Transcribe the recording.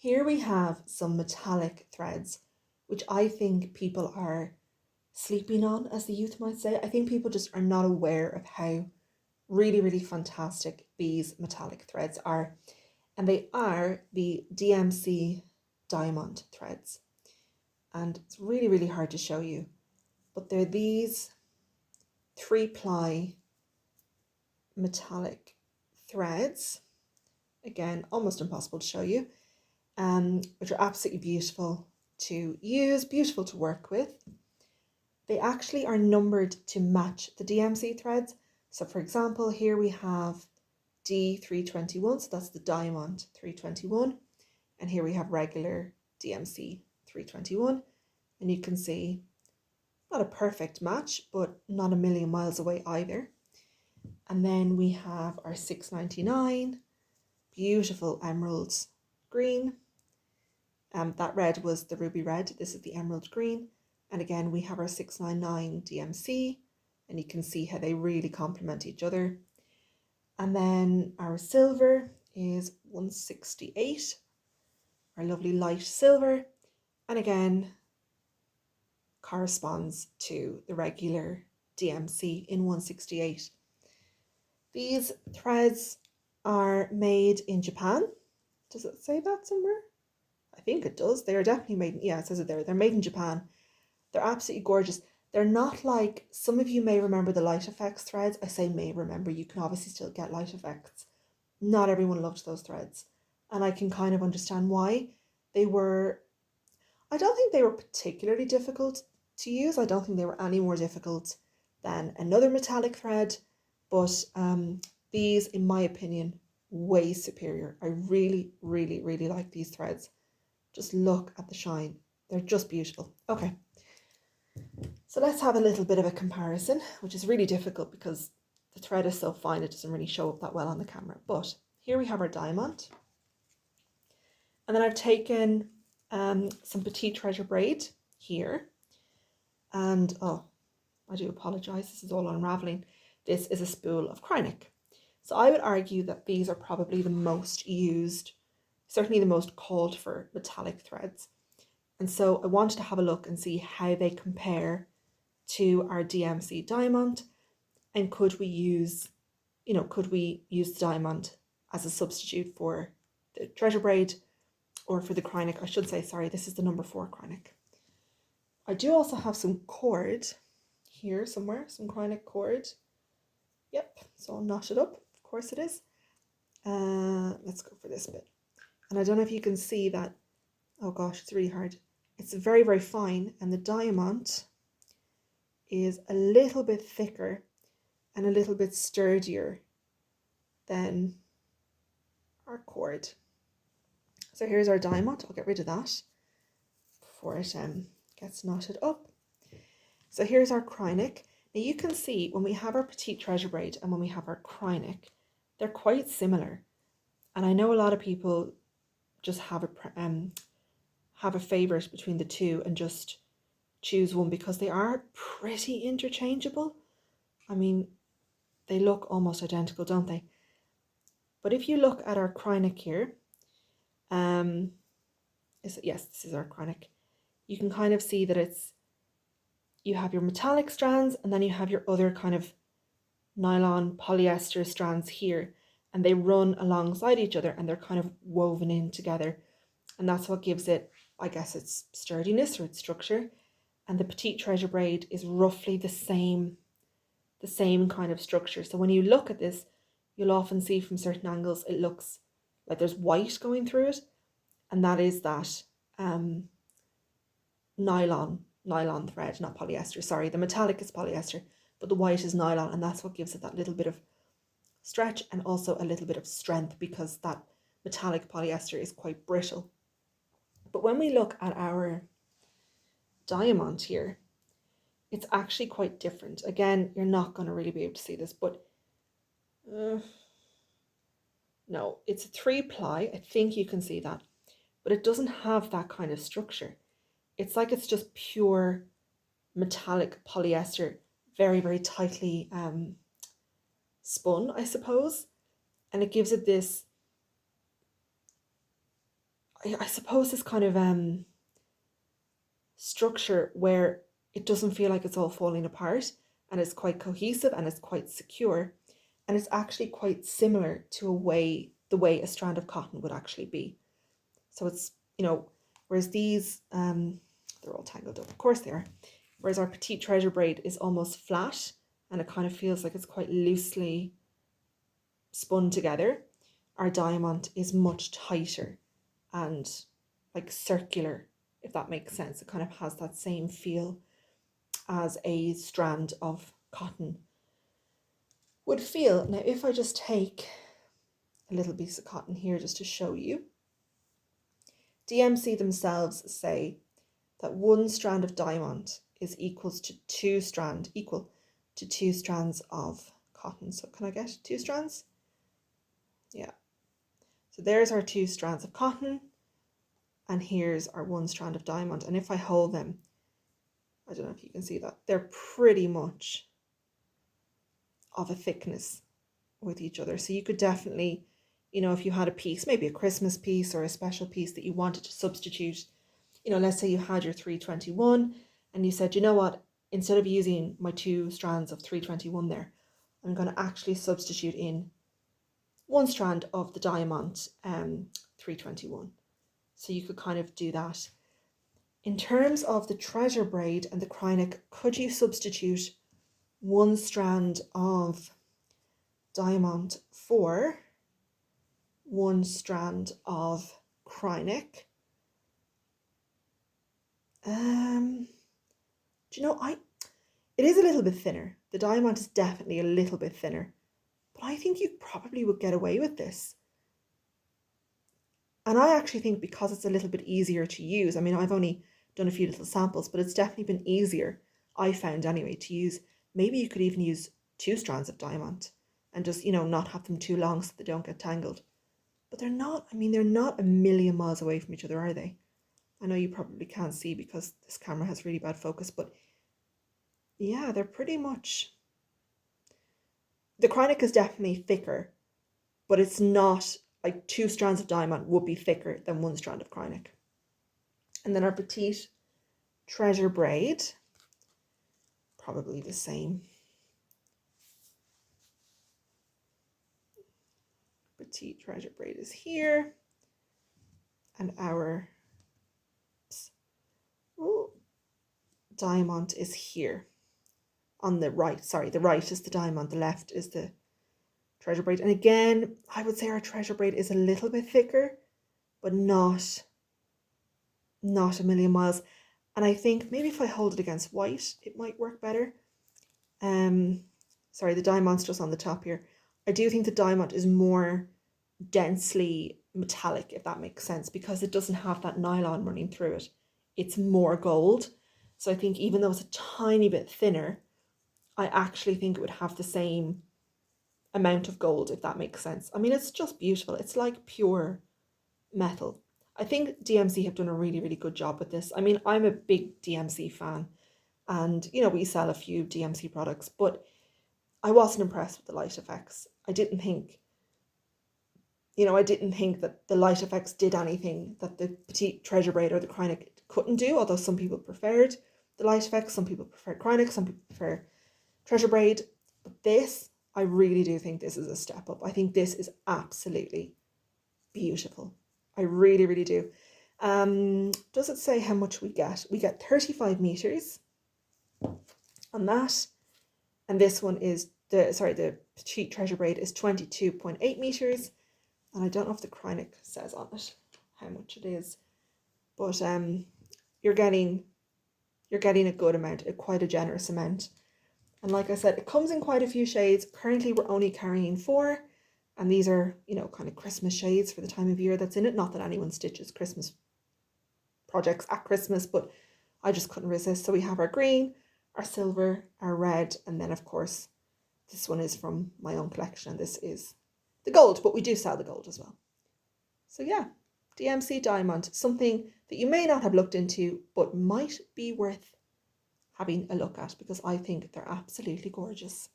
Here we have some metallic threads, which I think people are sleeping on, as the youth might say. I think people just are not aware of how really, really fantastic these metallic threads are. And they are the DMC Diamant threads. And it's really, really hard to show you. But they're these 3-ply metallic threads. Again, almost impossible to show you. Which are absolutely beautiful to use, beautiful to work with. They actually are numbered to match the DMC threads. So for example, here we have D321, so that's the Diamant 321. And here we have regular DMC 321. And you can see not a perfect match, but not a million miles away either. And then we have our 699, beautiful emerald green. That red was the ruby red, this is the emerald green. And again, we have our 699 DMC, and you can see how they really complement each other. And then our silver is 168, our lovely light silver. And again, corresponds to the regular DMC in 168. These threads are made in Japan. Does it say that somewhere? I think it does. They are definitely made, yeah, it says it there. They're made in Japan. They're absolutely gorgeous. They're not like, some of you may remember the Light Effects threads. I say may remember, you can obviously still get Light Effects. Not everyone loved those threads. And I can kind of understand why. I don't think they were particularly difficult to use. I don't think they were any more difficult than another metallic thread. But these, in my opinion, way superior. I really, really, really like these threads. Just look at the shine. They're just beautiful. Okay. So let's have a little bit of a comparison, which is really difficult because the thread is so fine, it doesn't really show up that well on the camera. But here we have our diamond. And then I've taken some petite treasure braid here. And, oh, I do apologise, this is all unravelling. This is a spool of Krynic. So I would argue that these are probably the most used, certainly the most called for metallic threads. And so I wanted to have a look and see how they compare to our DMC Diamant, and could we use the diamond as a substitute for the treasure braid or for the Krynic. I should say, sorry, this is the number 4 Krynic. I do also have some cord here somewhere, some Krynic cord. Yep, so I'll knot it up, of course it is. Let's go for this bit. And I don't know if you can see that, oh gosh, it's really hard. It's very, very fine, and the diamond is a little bit thicker and a little bit sturdier than our cord. So here's our diamond. I'll get rid of that before it gets knotted up. So here's our Krynic. Now you can see when we have our petite treasure braid and when we have our Krynic, they're quite similar. And I know a lot of people just have a favourite between the two and just choose one because they are pretty interchangeable. I mean, they look almost identical, don't they? But if you look at our Krynic here, yes, this is our Krynic. You can kind of see that you have your metallic strands and then you have your other kind of nylon polyester strands here, and they run alongside each other and they're kind of woven in together. And that's what gives it, I guess, its sturdiness or its structure. And the petite treasure braid is roughly the same kind of structure. So when you look at this, you'll often see from certain angles, it looks like there's white going through it. And that is that nylon thread, not polyester. Sorry, the metallic is polyester, but the white is nylon. And that's what gives it that little bit of stretch and also a little bit of strength, because that metallic polyester is quite brittle. But when we look at our diamond here, it's actually quite different. Again, you're not going to really be able to see this, but no, it's a 3-ply. I think you can see that, but it doesn't have that kind of structure. It's like it's just pure metallic polyester, very, very tightly spun, I suppose. And it gives it this, I suppose this kind of structure where it doesn't feel like it's all falling apart, and it's quite cohesive and it's quite secure, and it's actually quite similar to the way a strand of cotton would actually be. So it's, whereas these they're all tangled up, of course they are. Whereas our petite treasure braid is almost flat, and it kind of feels like it's quite loosely spun together. Our diamond is much tighter and like circular, if that makes sense. It kind of has that same feel as a strand of cotton would feel. Now, if I just take a little piece of cotton here just to show you, DMC themselves say that one strand of diamond is equal to two strands of cotton. So can I get 2 strands? Yeah. So there's our 2 strands of cotton, and here's our 1 strand of diamond. And if I hold them, I don't know if you can see that, they're pretty much of a thickness with each other. So you could definitely, if you had a piece, maybe a Christmas piece or a special piece that you wanted to substitute, let's say you had your 321 and you said, you know what, instead of using my 2 strands of 321 there, I'm going to actually substitute in 1 strand of the diamond 321. So you could kind of do that. In terms of the treasure braid and the cryonic, could you substitute 1 strand of diamond for 1 strand of cryonic? It is a little bit thinner. The diamond is definitely a little bit thinner, but I think you probably would get away with this. And I actually think because it's a little bit easier to use, I mean, I've only done a few little samples, but it's definitely been easier, I found anyway, to use. Maybe you could even use 2 strands of diamond and just, not have them too long so they don't get tangled. But they're not a million miles away from each other, are they? I know you probably can't see because this camera has really bad focus, but yeah, they're pretty much... The cryonic is definitely thicker, but it's not like 2 strands of diamond would be thicker than 1 strand of cryonic. And then our petite treasure braid, probably the same. Petite treasure braid is here, and our diamond is here on the right. Sorry, the right is the diamond, the left is the treasure braid. And again, I would say our treasure braid is a little bit thicker, but not a million miles. And I think maybe if I hold it against white, it might work better. Sorry, the diamond's just on the top here. I do think the diamond is more densely metallic, if that makes sense, because it doesn't have that nylon running through it. It's more gold. So I think even though it's a tiny bit thinner, I actually think it would have the same amount of gold, if that makes sense. I mean, it's just beautiful. It's like pure metal. I think DMC have done a really, really good job with this. I mean, I'm a big DMC fan, and we sell a few DMC products, but I wasn't impressed with the light effects. I didn't think that the light effects did anything that the petite treasure braid or the cryonic couldn't do, although some people preferred the light effects, some people prefer cryonic, some people prefer treasure braid. But this, I really do think this is a step up. I think this is absolutely beautiful. I really, really do. Does it say how much we get? We get 35 meters on that. And this one is the petite treasure braid is 22.8 meters. And I don't know if the cryonic says on it how much it is, but you're getting a good amount, quite a generous amount. And like I said, it comes in quite a few shades. Currently, we're only carrying 4, and these are, kind of Christmas shades for the time of year that's in it. Not that anyone stitches Christmas projects at Christmas, but I just couldn't resist. So we have our green, our silver, our red, and then of course, this one is from my own collection. This is the gold, but we do sell the gold as well. So yeah, DMC Diamant, something that you may not have looked into, but might be worth having a look at, because I think they're absolutely gorgeous.